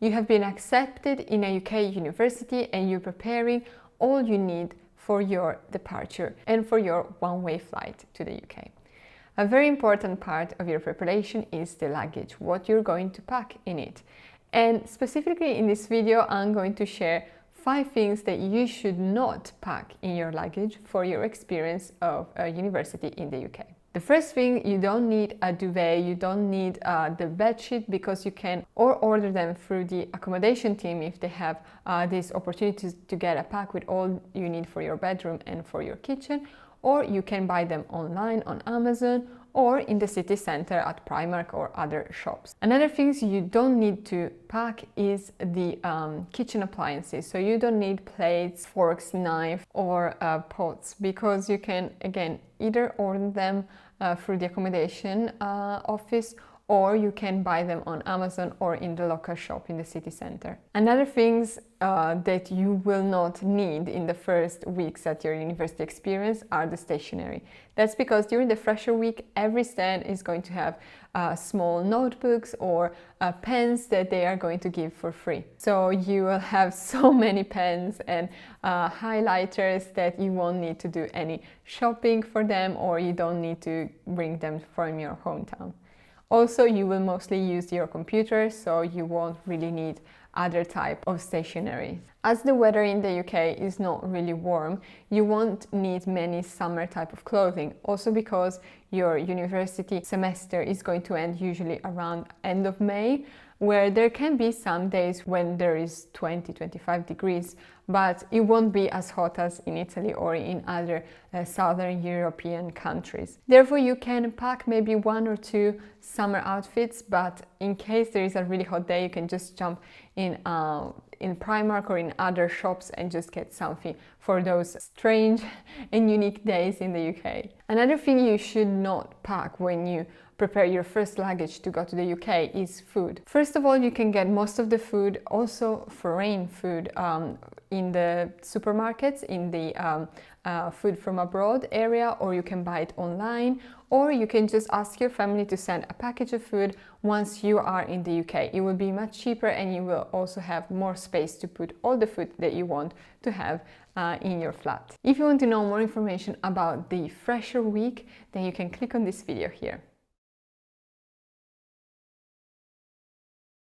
you have been accepted in a UK university and you're preparing all you need for your departure and for your one-way flight to the UK. A very important part of your preparation is the luggage, what you're going to pack in it. And specifically in this video, I'm going to share 5 things that you should not pack in your luggage for your experience of a university in the UK. The first thing, you don't need a duvet, you don't need the bedsheet, because you can or order them through the accommodation team if they have these opportunities to get a pack with all you need for your bedroom and for your kitchen, or you can buy them online on Amazon or in the city center at Primark or other shops. Another thing you don't need to pack is the kitchen appliances. So you don't need plates, forks, knife or pots, because you can again either order them through the accommodation office, or you can buy them on Amazon or in the local shop in the city center. Another things that you will not need in the first weeks at your university experience are the stationery. That's because during the fresher week, every stand is going to have small notebooks or pens that they are going to give for free. So you will have so many pens and highlighters that you won't need to do any shopping for them, or you don't need to bring them from your hometown. Also, you will mostly use your computer, so you won't really need other type of stationery. As the weather in the UK is not really warm, you won't need many summer type of clothing, also because your university semester is going to end usually around end of May, where there can be some days when there is 20-25 degrees, but it won't be as hot as in Italy or in other southern European countries. Therefore, you can pack maybe 1 or 2 summer outfits, but in case there is a really hot day, you can just jump in Primark or in other shops and just get something for those strange and unique days in the UK. Another thing you should not pack when you prepare your first luggage to go to the UK is food. First of all, you can get most of the food, also foreign food, in the supermarkets, in the food from abroad area, or you can buy it online, or you can just ask your family to send a package of food once you are in the UK. It will be much cheaper, and you will also have more space to put all the food that you want to have in your flat. If you want to know more information about the fresher week, then you can click on this video here.